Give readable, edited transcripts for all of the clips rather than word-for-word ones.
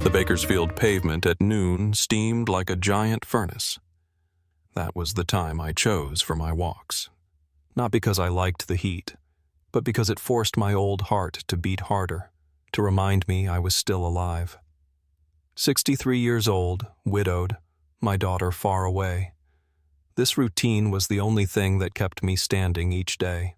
The Bakersfield pavement at noon steamed like a giant furnace. That was the time I chose for my walks. Not because I liked the heat, but because it forced my old heart to beat harder, to remind me I was still alive. 63 years old, widowed, my daughter far away. This routine was the only thing that kept me standing each day.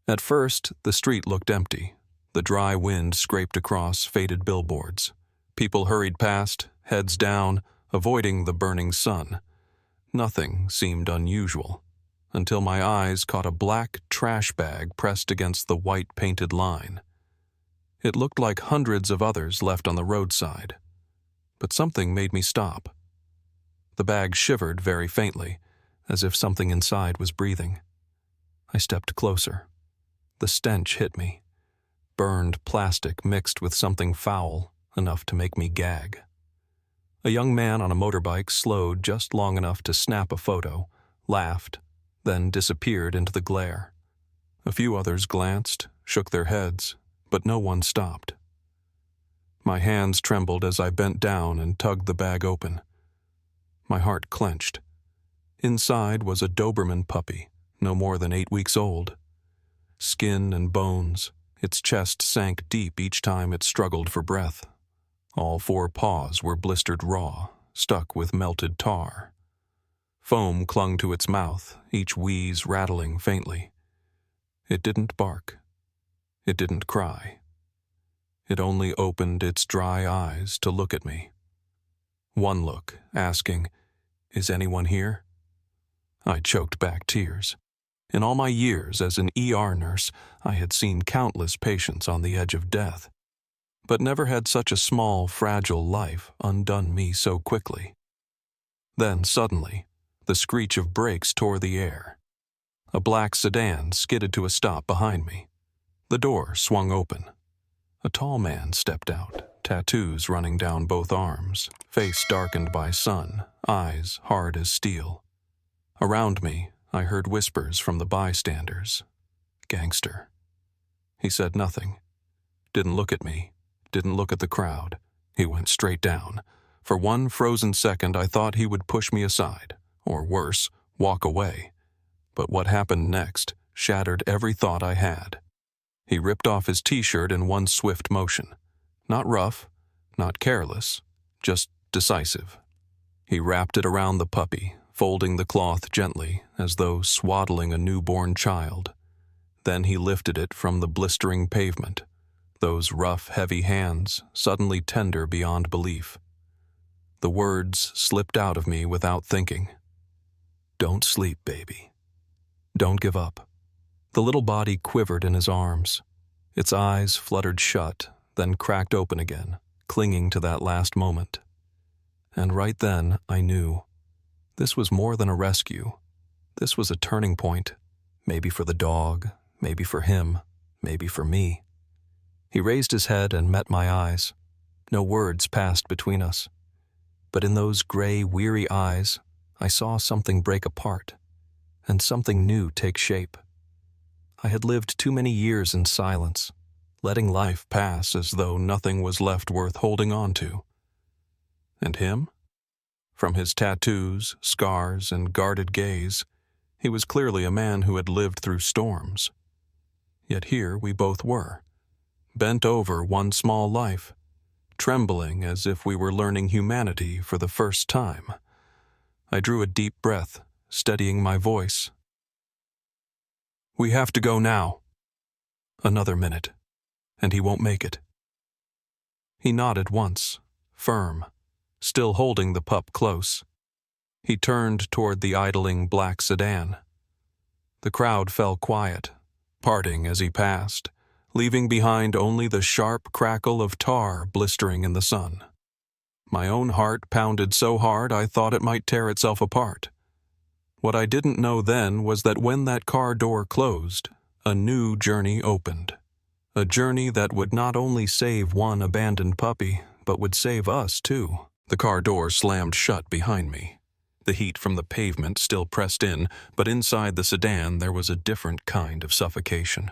At first, the street looked empty. The dry wind scraped across faded billboards. People hurried past, heads down, avoiding the burning sun. Nothing seemed unusual, until my eyes caught a black trash bag pressed against the white painted line. It looked like hundreds of others left on the roadside, but something made me stop. The bag shivered very faintly, as if something inside was breathing. I stepped closer. The stench hit me. Burned plastic mixed with something foul, enough to make me gag. A young man on a motorbike slowed just long enough to snap a photo, laughed, then disappeared into the glare. A few others glanced, shook their heads, but no one stopped. My hands trembled as I bent down and tugged the bag open. My heart clenched. Inside was a Doberman puppy, no more than 8 weeks old. Skin and bones, its chest sank deep each time it struggled for breath. All 4 paws were blistered raw, stuck with melted tar. Foam clung to its mouth, each wheeze rattling faintly. It didn't bark. It didn't cry. It only opened its dry eyes to look at me. One look, asking, "Is anyone here?" I choked back tears. In all my years as an ER nurse, I had seen countless patients on the edge of death, but never had such a small, fragile life undone me so quickly. Then, suddenly, the screech of brakes tore the air. A black sedan skidded to a stop behind me. The door swung open. A tall man stepped out, tattoos running down both arms, face darkened by sun, eyes hard as steel. Around me, I heard whispers from the bystanders. "Gangster." He said nothing. Didn't look at me. Didn't look at the crowd. He went straight down. For one frozen second, I thought he would push me aside, or worse, walk away. But what happened next shattered every thought I had. He ripped off his t-shirt in one swift motion. Not rough, not careless, just decisive. He wrapped it around the puppy, folding the cloth gently, as though swaddling a newborn child. Then he lifted it from the blistering pavement, those rough, heavy hands suddenly tender beyond belief. The words slipped out of me without thinking. "Don't sleep, baby. Don't give up." The little body quivered in his arms. Its eyes fluttered shut, then cracked open again, clinging to that last moment. And right then, I knew. This was more than a rescue. This was a turning point, maybe for the dog, maybe for him, maybe for me. He raised his head and met my eyes. No words passed between us. But in those gray, weary eyes, I saw something break apart, and something new take shape. I had lived too many years in silence, letting life pass as though nothing was left worth holding on to. And him? From his tattoos, scars, and guarded gaze, he was clearly a man who had lived through storms. Yet here we both were, bent over one small life, trembling as if we were learning humanity for the first time. I drew a deep breath, steadying my voice. "We have to go now." Another minute, and he won't make it. He nodded once, firm, still holding the pup close. He turned toward the idling black sedan. The crowd fell quiet, parting as he passed, leaving behind only the sharp crackle of tar blistering in the sun. My own heart pounded so hard I thought it might tear itself apart. What I didn't know then was that when that car door closed, a new journey opened. A journey that would not only save one abandoned puppy, but would save us too. The car door slammed shut behind me. The heat from the pavement still pressed in, but inside the sedan there was a different kind of suffocation.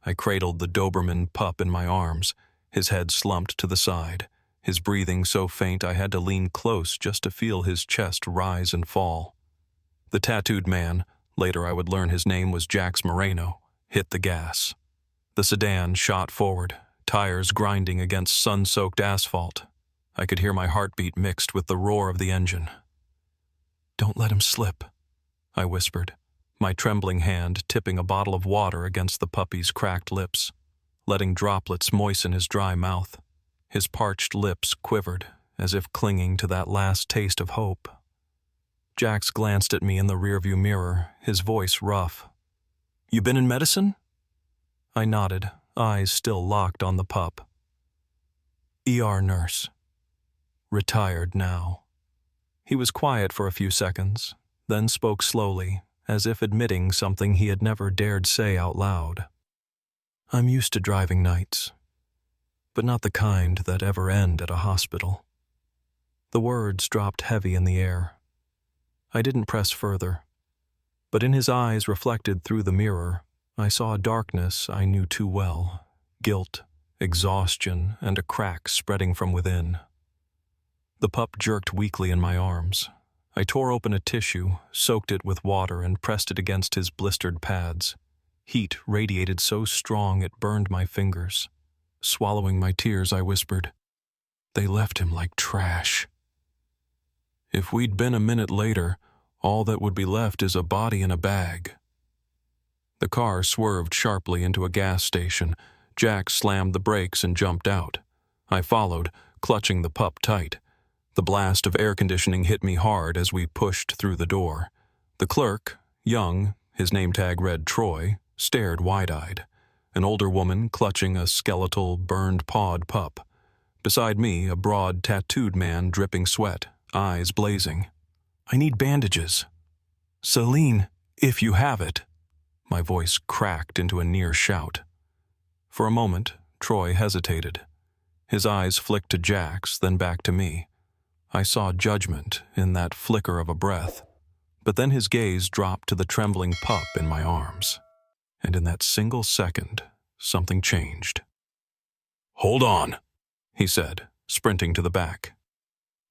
I cradled the Doberman pup in my arms, his head slumped to the side, his breathing so faint I had to lean close just to feel his chest rise and fall. The tattooed man, later I would learn his name was Jax Moreno, hit the gas. The sedan shot forward, tires grinding against sun-soaked asphalt. I could hear my heartbeat mixed with the roar of the engine. "Don't let him slip," I whispered, my trembling hand tipping a bottle of water against the puppy's cracked lips, letting droplets moisten his dry mouth. His parched lips quivered, as if clinging to that last taste of hope. Jax glanced at me in the rearview mirror, his voice rough. "You been in medicine?" I nodded, eyes still locked on the pup. "ER nurse. Retired now." He was quiet for a few seconds, then spoke slowly, as if admitting something he had never dared say out loud. "I'm used to driving nights, but not the kind that ever end at a hospital." The words dropped heavy in the air. I didn't press further, but in his eyes reflected through the mirror, I saw a darkness I knew too well, guilt, exhaustion, and a crack spreading from within. The pup jerked weakly in my arms. I tore open a tissue, soaked it with water, and pressed it against his blistered pads. Heat radiated so strong it burned my fingers. Swallowing my tears, I whispered, "They left him like trash." If we'd been a minute later, all that would be left is a body in a bag. The car swerved sharply into a gas station. Jack slammed the brakes and jumped out. I followed, clutching the pup tight. The blast of air conditioning hit me hard as we pushed through the door. The clerk, young, his name tag read Troy, stared wide-eyed. An older woman clutching a skeletal, burned-pawed pup. Beside me, a broad, tattooed man dripping sweat, eyes blazing. "I need bandages." "Celine, if you have it." My voice cracked into a near shout. For a moment, Troy hesitated. His eyes flicked to Jax, then back to me. I saw judgment in that flicker of a breath, but then his gaze dropped to the trembling pup in my arms. And in that single second, something changed. "Hold on," he said, sprinting to the back.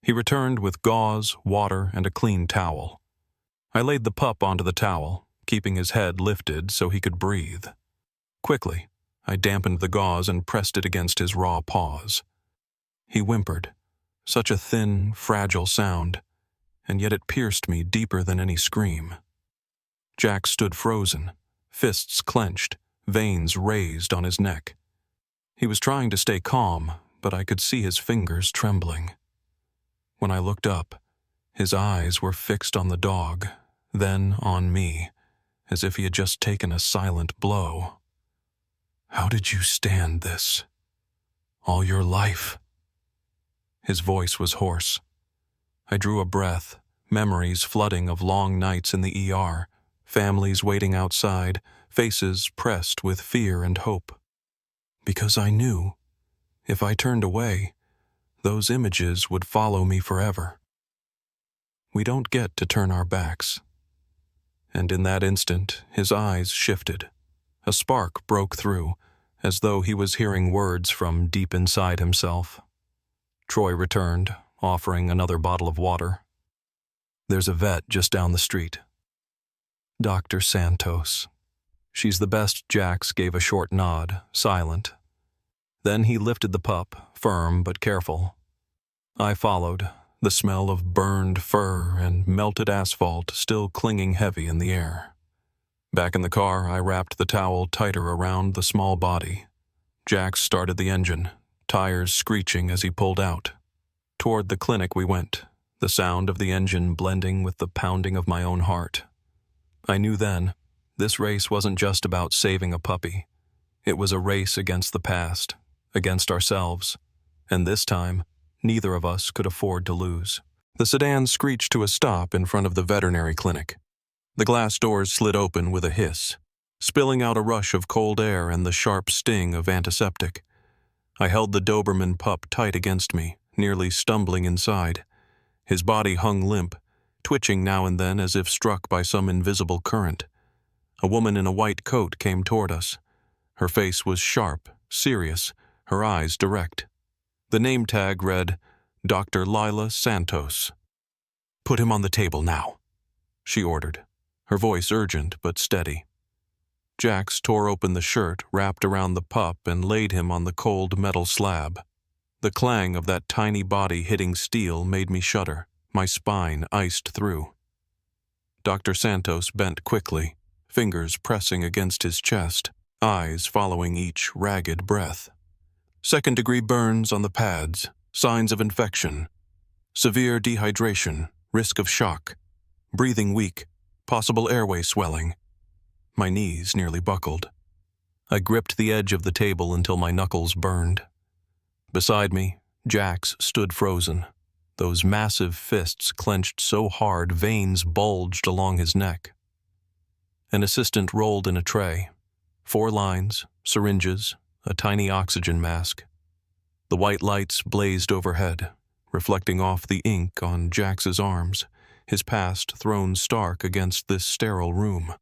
He returned with gauze, water, and a clean towel. I laid the pup onto the towel, keeping his head lifted so he could breathe. Quickly, I dampened the gauze and pressed it against his raw paws. He whimpered, such a thin, fragile sound, and yet it pierced me deeper than any scream. Jack stood frozen, fists clenched, veins raised on his neck. He was trying to stay calm, but I could see his fingers trembling. When I looked up, his eyes were fixed on the dog, then on me, as if he had just taken a silent blow. "How did you stand this? All your life?" His voice was hoarse. I drew a breath, memories flooding of long nights in the ER, families waiting outside, faces pressed with fear and hope. Because I knew, if I turned away, those images would follow me forever. We don't get to turn our backs. And in that instant, his eyes shifted. A spark broke through, as though he was hearing words from deep inside himself. Troy returned, offering another bottle of water. "There's a vet just down the street. Dr. Santos." "She's the best." Jax gave a short nod, silent. Then he lifted the pup, firm but careful. I followed, the smell of burned fur and melted asphalt still clinging heavy in the air. Back in the car, I wrapped the towel tighter around the small body. Jax started the engine, tires screeching as he pulled out. Toward the clinic we went, the sound of the engine blending with the pounding of my own heart. I knew then, this race wasn't just about saving a puppy. It was a race against the past, against ourselves, and this time, neither of us could afford to lose. The sedan screeched to a stop in front of the veterinary clinic. The glass doors slid open with a hiss, spilling out a rush of cold air and the sharp sting of antiseptic. I held the Doberman pup tight against me, nearly stumbling inside. His body hung limp, twitching now and then as if struck by some invisible current. A woman in a white coat came toward us. Her face was sharp, serious, her eyes direct. The name tag read, Dr. Lila Santos. "Put him on the table now," she ordered, her voice urgent but steady. Jax tore open the shirt wrapped around the pup and laid him on the cold metal slab. The clang of that tiny body hitting steel made me shudder, my spine iced through. Dr. Santos bent quickly, fingers pressing against his chest, eyes following each ragged breath. Second-degree burns on the pads, signs of infection, severe dehydration, risk of shock, breathing weak, possible airway swelling. My knees nearly buckled. I gripped the edge of the table until my knuckles burned. Beside me, Jax stood frozen, those massive fists clenched so hard veins bulged along his neck. An assistant rolled in a tray. 4 lines, syringes, a tiny oxygen mask. The white lights blazed overhead, reflecting off the ink on Jax's arms, his past thrown stark against this sterile room.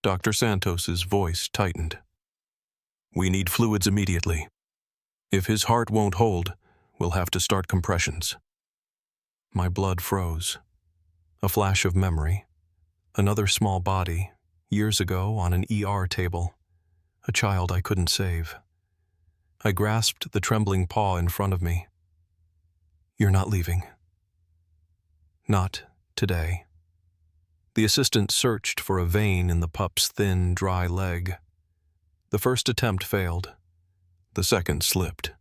Dr. Santos's voice tightened. "We need fluids immediately. If his heart won't hold, we'll have to start compressions." My blood froze. A flash of memory. Another small body, years ago on an ER table. A child I couldn't save. I grasped the trembling paw in front of me. "You're not leaving." "Not today." The assistant searched for a vein in the pup's thin, dry leg. The first attempt failed. The second slipped.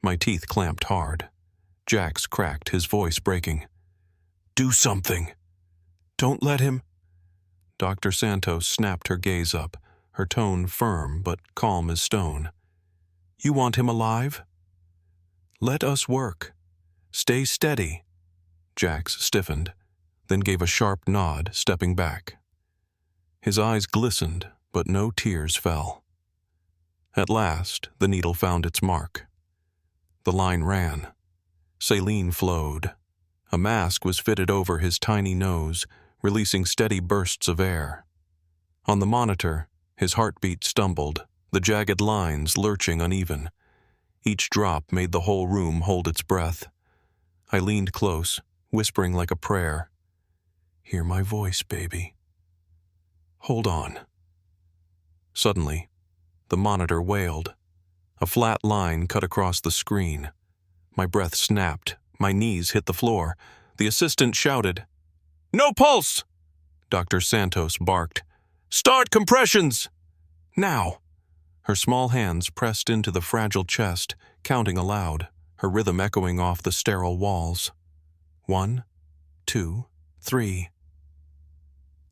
My teeth clamped hard. Jax cracked, his voice breaking. "Do something! Don't let him—" Dr. Santos snapped her gaze up, her tone firm but calm as stone. "You want him alive? Let us work. Stay steady." Jax stiffened, then gave a sharp nod, stepping back. His eyes glistened, but no tears fell. At last, the needle found its mark. The line ran. Saline flowed. A mask was fitted over his tiny nose, releasing steady bursts of air. On the monitor, his heartbeat stumbled, the jagged lines lurching uneven. Each drop made the whole room hold its breath. I leaned close, whispering like a prayer. "Hear my voice, baby. Hold on." Suddenly, the monitor wailed. A flat line cut across the screen. My breath snapped. My knees hit the floor. The assistant shouted. "No pulse!" Dr. Santos barked. "Start compressions! Now!" Her small hands pressed into the fragile chest, counting aloud, her rhythm echoing off the sterile walls. 1, 2, 3.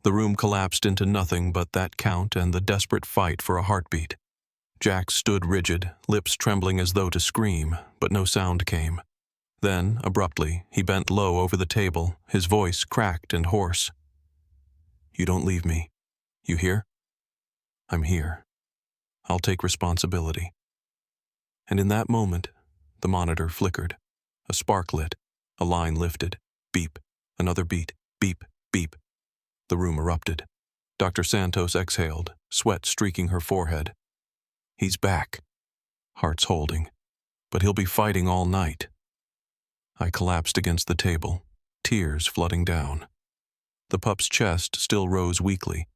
The room collapsed into nothing but that count and the desperate fight for a heartbeat. Jax stood rigid, lips trembling as though to scream, but no sound came. Then, abruptly, he bent low over the table, his voice cracked and hoarse. "You don't leave me. You hear? I'm here. I'll take responsibility." And in that moment, the monitor flickered. A spark lit. A line lifted. Beep. Another beat. Beep. Beep. The room erupted. Dr. Santos exhaled, sweat streaking her forehead. "He's back. Heart's holding. But he'll be fighting all night." I collapsed against the table, tears flooding down. The pup's chest still rose weakly,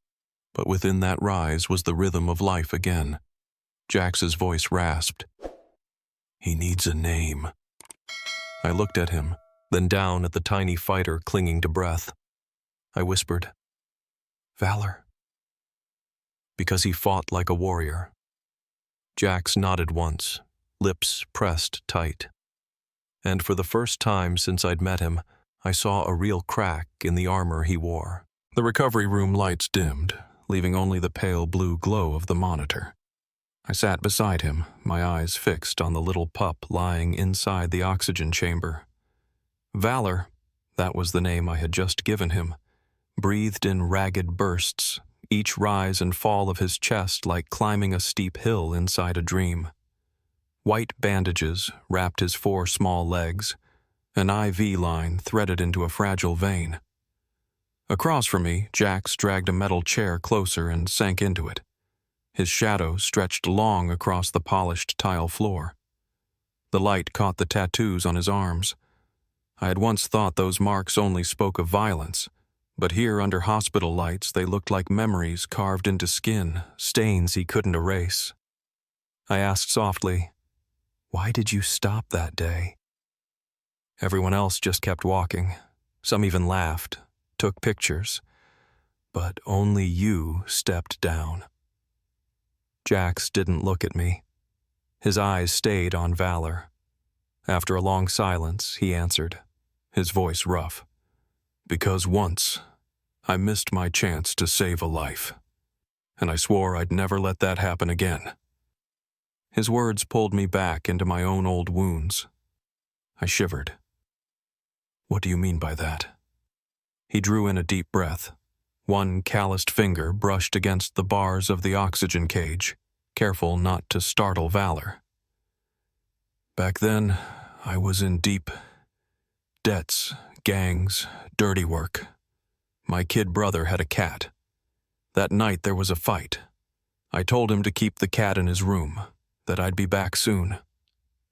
but within that rise was the rhythm of life again. Jax's voice rasped. "He needs a name." I looked at him, then down at the tiny fighter clinging to breath. I whispered, "Valor." Because he fought like a warrior. Jax nodded once, lips pressed tight. And for the first time since I'd met him, I saw a real crack in the armor he wore. The recovery room lights dimmed, leaving only the pale blue glow of the monitor. I sat beside him, my eyes fixed on the little pup lying inside the oxygen chamber. Valor, that was the name I had just given him, breathed in ragged bursts, each rise and fall of his chest like climbing a steep hill inside a dream. White bandages wrapped his 4 small legs, an IV line threaded into a fragile vein. Across from me, Jax dragged a metal chair closer and sank into it. His shadow stretched long across the polished tile floor. The light caught the tattoos on his arms. I had once thought those marks only spoke of violence, but here under hospital lights they looked like memories carved into skin, stains he couldn't erase. I asked softly, "Why did you stop that day?" Everyone else just kept walking. Some even laughed, took pictures. But only you stepped down. Jax didn't look at me. His eyes stayed on Valor. After a long silence, he answered, his voice rough. "Because once, I missed my chance to save a life, and I swore I'd never let that happen again." His words pulled me back into my own old wounds. I shivered. "What do you mean by that?" He drew in a deep breath. One calloused finger brushed against the bars of the oxygen cage, careful not to startle Valor. "Back then, I was in deep debts, gangs, dirty work. My kid brother had a cat. That night there was a fight. I told him to keep the cat in his room, that I'd be back soon.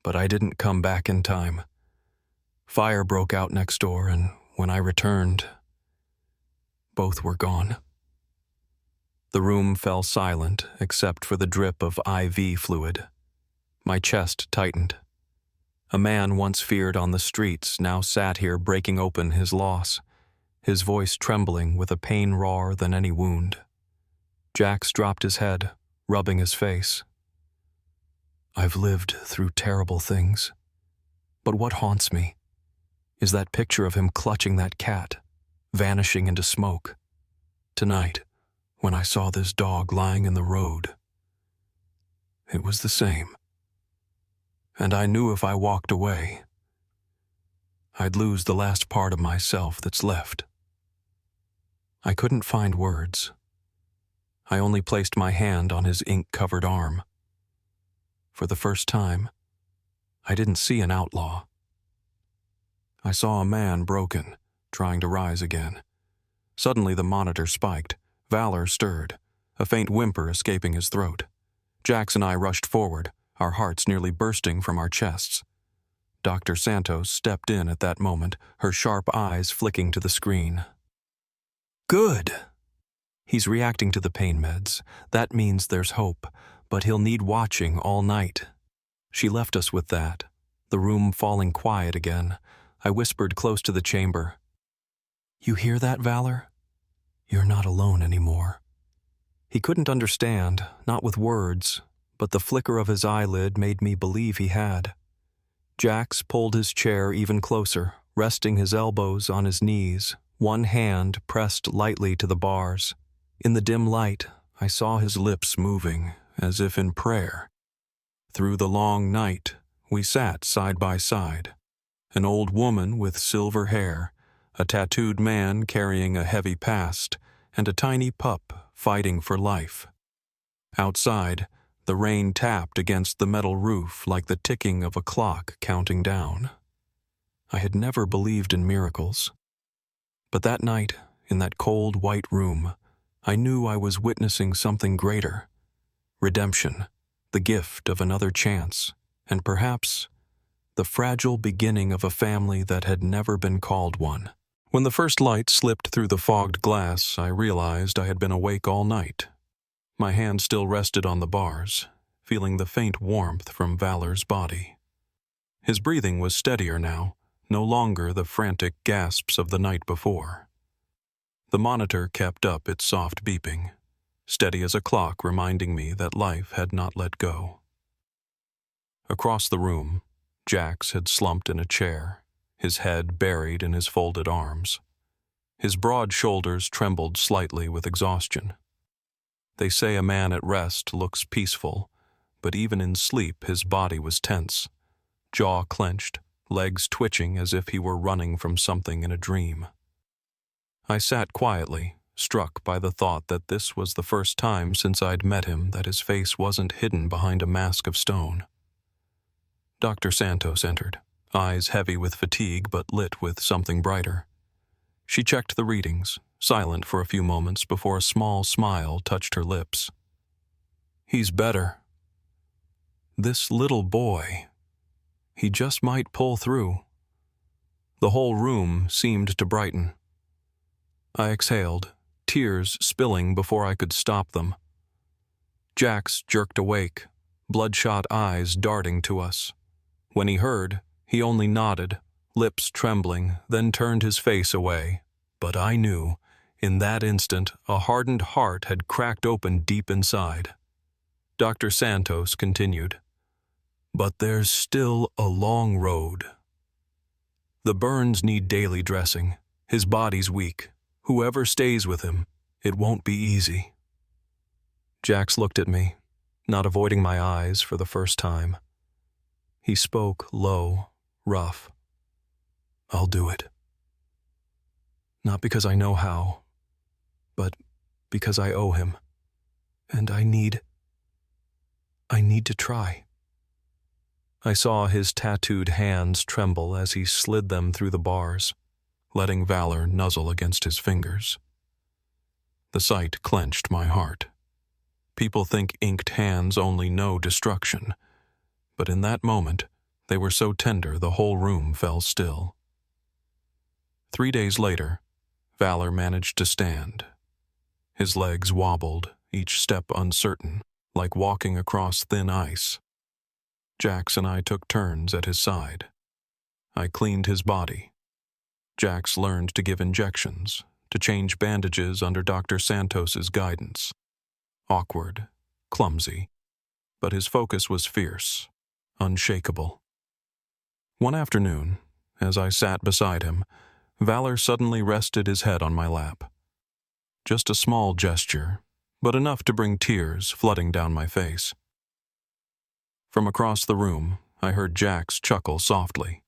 But I didn't come back in time. Fire broke out next door, and when I returned, both were gone." The room fell silent except for the drip of IV fluid. My chest tightened. A man once feared on the streets now sat here breaking open his loss, his voice trembling with a pain rawer than any wound. Jax dropped his head, rubbing his face. "I've lived through terrible things, but what haunts me is that picture of him clutching that cat, vanishing into smoke. Tonight, when I saw this dog lying in the road, it was the same. And I knew if I walked away, I'd lose the last part of myself that's left." I couldn't find words. I only placed my hand on his ink-covered arm. For the first time, I didn't see an outlaw. I saw a man broken, trying to rise again. Suddenly the monitor spiked. Valor stirred, a faint whimper escaping his throat. Jax and I rushed forward, our hearts nearly bursting from our chests. Dr. Santos stepped in at that moment, her sharp eyes flicking to the screen. "Good! He's reacting to the pain meds. That means there's hope, but he'll need watching all night." She left us with that, the room falling quiet again. I whispered close to the chamber. "You hear that, Valor? You're not alone anymore." He couldn't understand, not with words, but the flicker of his eyelid made me believe he had. Jax pulled his chair even closer, resting his elbows on his knees, one hand pressed lightly to the bars. In the dim light, I saw his lips moving, as if in prayer. Through the long night, we sat side by side. An old woman with silver hair, a tattooed man carrying a heavy past, and a tiny pup fighting for life. Outside, the rain tapped against the metal roof like the ticking of a clock counting down. I had never believed in miracles. But that night, in that cold white room, I knew I was witnessing something greater. Redemption, the gift of another chance, and perhaps the fragile beginning of a family that had never been called one. When the first light slipped through the fogged glass, I realized I had been awake all night. My hand still rested on the bars, feeling the faint warmth from Valor's body. His breathing was steadier now, no longer the frantic gasps of the night before. The monitor kept up its soft beeping, steady as a clock reminding me that life had not let go. Across the room, Jax had slumped in a chair, his head buried in his folded arms. His broad shoulders trembled slightly with exhaustion. They say a man at rest looks peaceful, but even in sleep his body was tense, jaw clenched, legs twitching as if he were running from something in a dream. I sat quietly, struck by the thought that this was the first time since I'd met him that his face wasn't hidden behind a mask of stone. Dr. Santos entered, eyes heavy with fatigue but lit with something brighter. She checked the readings, silent for a few moments before a small smile touched her lips. "He's better. This little boy, He just might pull through. The whole room seemed to brighten. I exhaled, tears spilling before I could stop them. Jax jerked awake, bloodshot eyes darting to us. When he heard, he only nodded, lips trembling, then turned his face away. But I knew, in that instant, a hardened heart had cracked open deep inside. Dr. Santos continued, "But there's still a long road. The burns need daily dressing. His body's weak. Whoever stays with him, it won't be easy." Jax looked at me, not avoiding my eyes for the first time. He spoke low, rough. "I'll do it. Not because I know how, but because I owe him. And I need to try." I saw his tattooed hands tremble as he slid them through the bars, letting Valor nuzzle against his fingers. The sight clenched my heart. People think inked hands only know destruction, but in that moment, they were so tender the whole room fell still. 3 days later, Valor managed to stand. His legs wobbled, each step uncertain, like walking across thin ice. Jax and I took turns at his side. I cleaned his body. Jax learned to give injections, to change bandages under Dr. Santos's guidance. Awkward, clumsy, but his focus was fierce, unshakable. One afternoon, as I sat beside him, Valor suddenly rested his head on my lap. Just a small gesture, but enough to bring tears flooding down my face. From across the room, I heard Jax chuckle softly.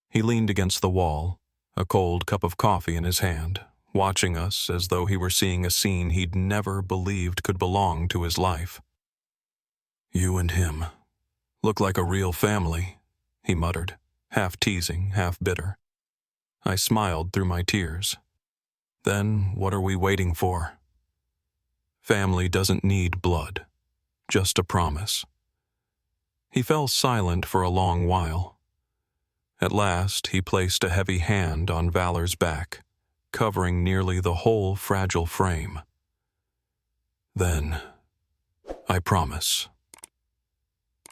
He leaned against the wall, a cold cup of coffee in his hand, watching us as though he were seeing a scene he'd never believed could belong to his life. "You and him look like a real family," he muttered, half teasing, half bitter. I smiled through my tears. "Then what are we waiting for? Family doesn't need blood, just a promise." He fell silent for a long while. At last, he placed a heavy hand on Valor's back, covering nearly the whole fragile frame. "Then, I promise."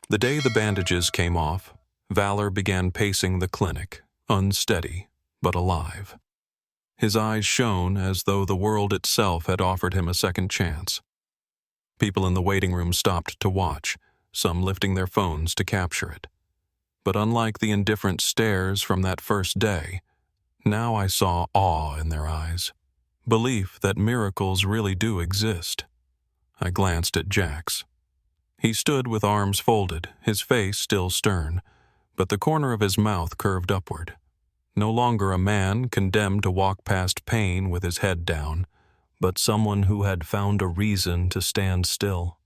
The day the bandages came off, Valor began pacing the clinic, unsteady but alive. His eyes shone as though the world itself had offered him a second chance. People in the waiting room stopped to watch, some lifting their phones to capture it. But unlike the indifferent stares from that first day, now I saw awe in their eyes, belief that miracles really do exist. I glanced at Jax. He stood with arms folded, his face still stern, but the corner of his mouth curved upward. No longer a man condemned to walk past pain with his head down, but someone who had found a reason to stand still.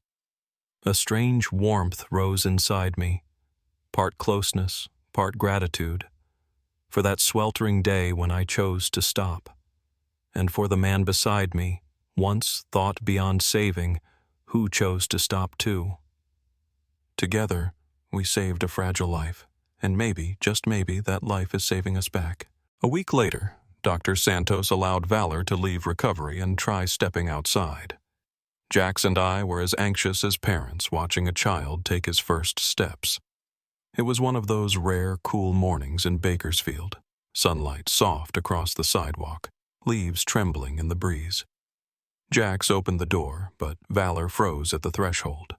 A strange warmth rose inside me, part closeness, part gratitude, for that sweltering day when I chose to stop, and for the man beside me, once thought beyond saving, who chose to stop too. Together, we saved a fragile life, and maybe, just maybe, that life is saving us back. A week later, Dr. Santos allowed Valor to leave recovery and try stepping outside. Jax and I were as anxious as parents watching a child take his first steps. It was one of those rare, cool mornings in Bakersfield, sunlight soft across the sidewalk, leaves trembling in the breeze. Jax opened the door, but Valor froze at the threshold.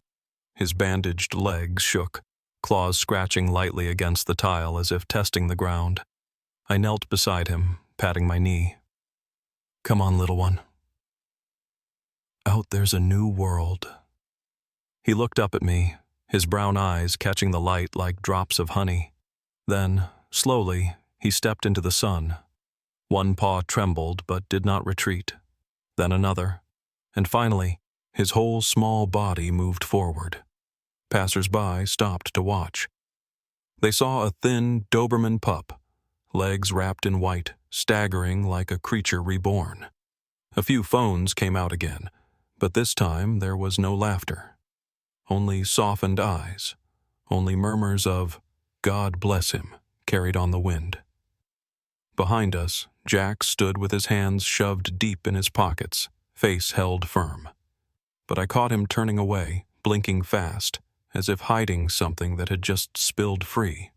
His bandaged legs shook, claws scratching lightly against the tile as if testing the ground. I knelt beside him, patting my knee. "Come on, little one. Out there's a new world." He looked up at me, his brown eyes catching the light like drops of honey. Then, slowly, he stepped into the sun. One paw trembled but did not retreat. Then another. And finally, his whole small body moved forward. Passers-by stopped to watch. They saw a thin Doberman pup, legs wrapped in white, staggering like a creature reborn. A few phones came out again, but this time there was no laughter. Only softened eyes, only murmurs of, God bless him, carried on the wind. Behind us, Jack stood with his hands shoved deep in his pockets, face held firm. But I caught him turning away, blinking fast, as if hiding something that had just spilled free.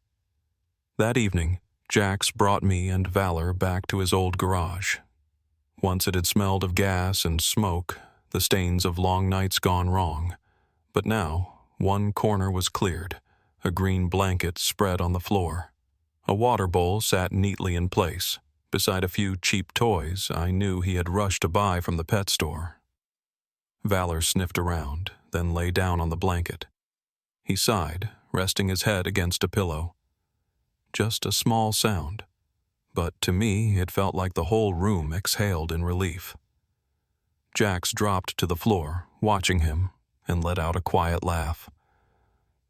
That evening, Jax brought me and Valor back to his old garage. Once it had smelled of gas and smoke, the stains of long nights gone wrong. But now, one corner was cleared, a green blanket spread on the floor. A water bowl sat neatly in place, beside a few cheap toys I knew he had rushed to buy from the pet store. Valor sniffed around, then lay down on the blanket. He sighed, resting his head against a pillow. Just a small sound, but to me it felt like the whole room exhaled in relief. Jax dropped to the floor, watching him, and let out a quiet laugh.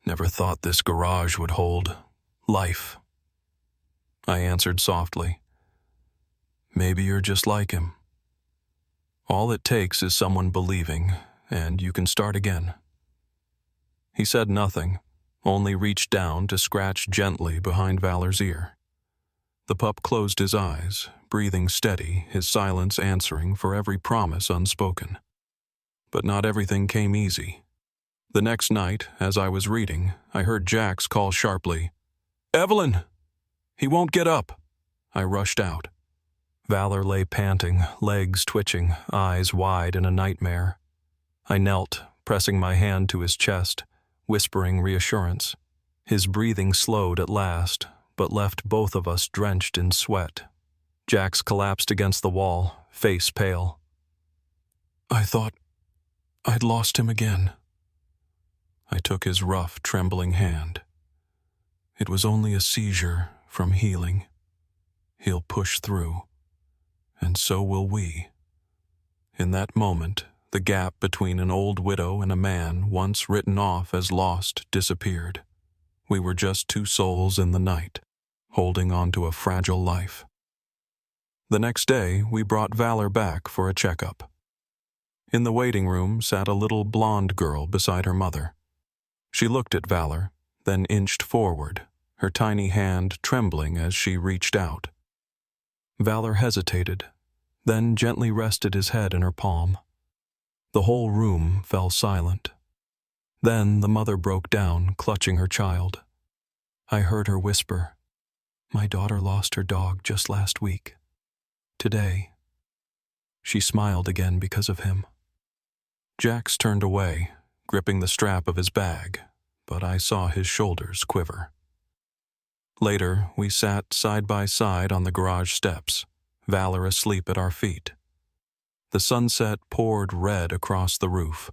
Never thought this garage would hold life. I answered softly, maybe you're just like him. All it takes is someone believing, and you can start again. He said nothing, only reached down to scratch gently behind Valor's ear. The pup closed his eyes, breathing steady, his silence answering for every promise unspoken. But not everything came easy. The next night, as I was reading, I heard Jax call sharply, "Evelyn! He won't get up!" I rushed out. Valor lay panting, legs twitching, eyes wide in a nightmare. I knelt, pressing my hand to his chest, whispering reassurance. His breathing slowed at last, but left both of us drenched in sweat. Jax collapsed against the wall, face pale. I thought I'd lost him again. I took his rough, trembling hand. It was only a seizure from healing. He'll push through, and so will we. In that moment, the gap between an old widow and a man once written off as lost disappeared. We were just two souls in the night, holding on to a fragile life. The next day, we brought Valor back for a checkup. In the waiting room sat a little blonde girl beside her mother. She looked at Valor, then inched forward, her tiny hand trembling as she reached out. Valor hesitated, then gently rested his head in her palm. The whole room fell silent. Then the mother broke down, clutching her child. I heard her whisper, "My daughter lost her dog just last week. Today." She smiled again because of him. Jax turned away, gripping the strap of his bag, but I saw his shoulders quiver. Later, we sat side by side on the garage steps, Valor asleep at our feet. The sunset poured red across the roof,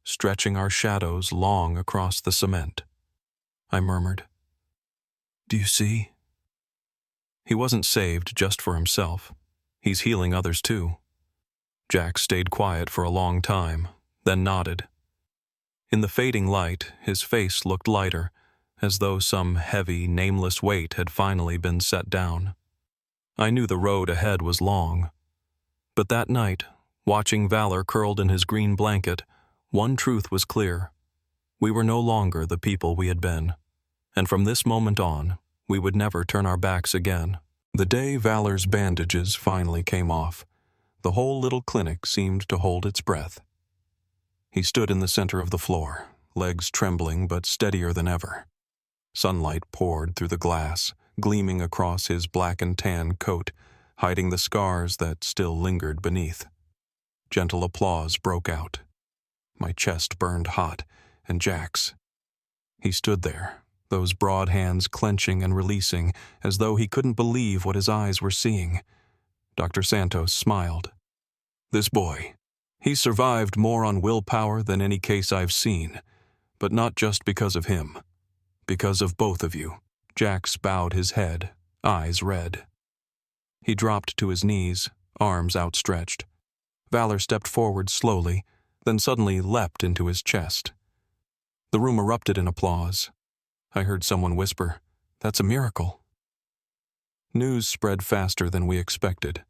stretching our shadows long across the cement. I murmured, "Do you see?" He wasn't saved just for himself. He's healing others too. Jack stayed quiet for a long time, then nodded. In the fading light, his face looked lighter, as though some heavy, nameless weight had finally been set down. I knew the road ahead was long. But that night, watching Valor curled in his green blanket, one truth was clear. We were no longer the people we had been, and from this moment on, we would never turn our backs again. The day Valor's bandages finally came off, the whole little clinic seemed to hold its breath. He stood in the center of the floor, legs trembling but steadier than ever. Sunlight poured through the glass, gleaming across his black and tan coat, hiding the scars that still lingered beneath. Gentle applause broke out. My chest burned hot, and Jack's. He stood there, those broad hands clenching and releasing, as though he couldn't believe what his eyes were seeing. Dr. Santos smiled. "This boy, he's survived more on willpower than any case I've seen, but not just because of him. Because of both of you." Jax bowed his head, eyes red. He dropped to his knees, arms outstretched. Valor stepped forward slowly, then suddenly leapt into his chest. The room erupted in applause. I heard someone whisper, "That's a miracle." News spread faster than we expected.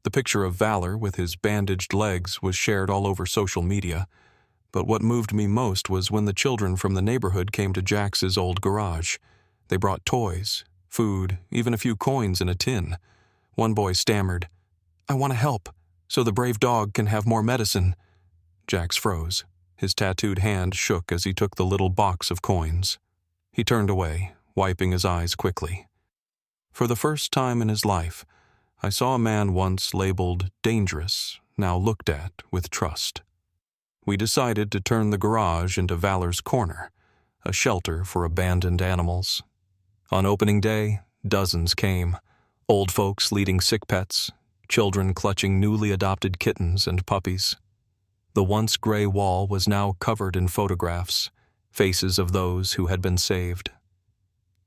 The picture of Valor with his bandaged legs was shared all over social media, but what moved me most was when the children from the neighborhood came to Jax's old garage. They brought toys, food, even a few coins in a tin. One boy stammered, "I want to help, so the brave dog can have more medicine." Jax froze. His tattooed hand shook as he took the little box of coins. He turned away, wiping his eyes quickly. For the first time in his life, I saw a man once labeled dangerous, now looked at with trust. We decided to turn the garage into Valor's Corner, a shelter for abandoned animals. On opening day, dozens came, old folks leading sick pets, children clutching newly adopted kittens and puppies. The once gray wall was now covered in photographs, faces of those who had been saved.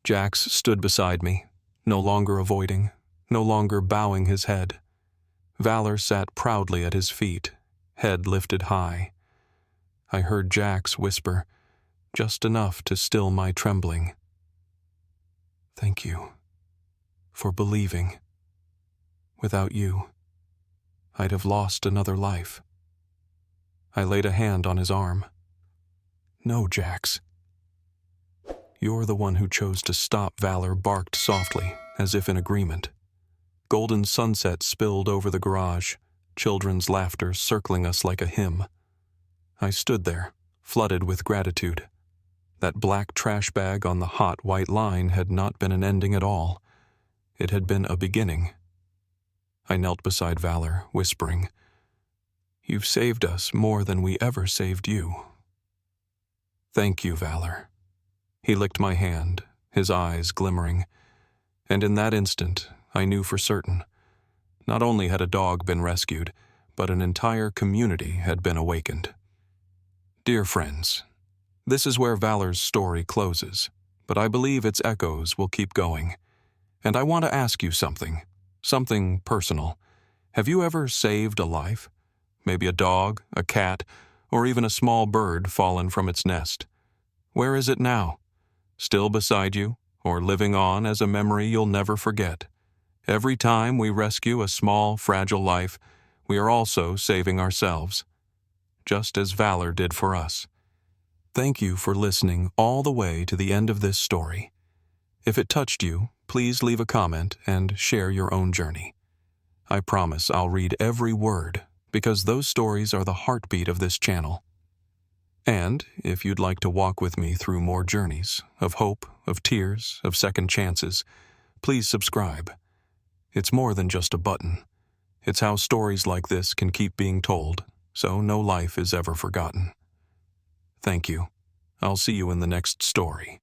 Jax stood beside me, no longer avoiding, no longer bowing his head. Valor sat proudly at his feet, head lifted high. I heard Jax whisper, just enough to still my trembling. "Thank you for believing. Without you, I'd have lost another life." I laid a hand on his arm. "No, Jax. You're the one who chose to stop," Valor barked softly, as if in agreement. Golden sunset spilled over the garage, children's laughter circling us like a hymn. I stood there, flooded with gratitude. That black trash bag on the hot white line had not been an ending at all. It had been a beginning. I knelt beside Valor, whispering, "You've saved us more than we ever saved you." "Thank you, Valor." He licked my hand, his eyes glimmering, and in that instant I knew for certain. Not only had a dog been rescued, but an entire community had been awakened. Dear friends, this is where Valor's story closes, but I believe its echoes will keep going. And I want to ask you something personal. Have you ever saved a life? Maybe a dog, a cat, or even a small bird fallen from its nest. Where is it now? Still beside you, or living on as a memory you'll never forget? Every time we rescue a small, fragile life, we are also saving ourselves, just as Valor did for us. Thank you for listening all the way to the end of this story. If it touched you, please leave a comment and share your own journey. I promise I'll read every word, because those stories are the heartbeat of this channel. And if you'd like to walk with me through more journeys of hope, of tears, of second chances, please subscribe. It's more than just a button. It's how stories like this can keep being told, so no life is ever forgotten. Thank you. I'll see you in the next story.